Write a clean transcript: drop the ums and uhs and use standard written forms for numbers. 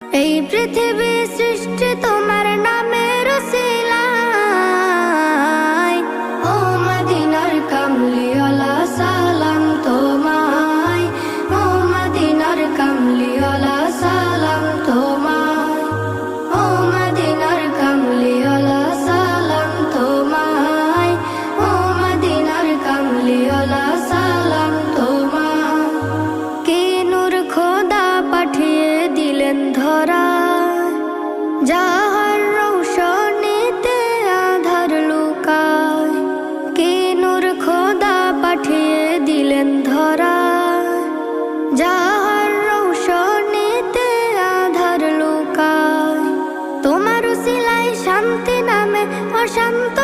এই পৃথিবী সৃষ্টি তোমার নামের উসিলায়। ও মদিনার কামলিওয়ালা সালাম তোমায়, ও মদিনার কামলিওয়ালা সালাম তোমায়, ও মদিনার কামলিওয়ালা সালাম তোমায়, ও মদিনার কামলিওয়ালা সালাম তোমায়। কে নূর খোদা পাঠিয়ে দিলেন ধরায়, যাহার রৌশনীতে আধার লুকায়। কে নূর খোদা পাঠিয়ে দিলেন ধরায়, যাহার রৌশনীতে আধার লুকায়। তোমার উসিলায় শান্তি নামে অশান্ত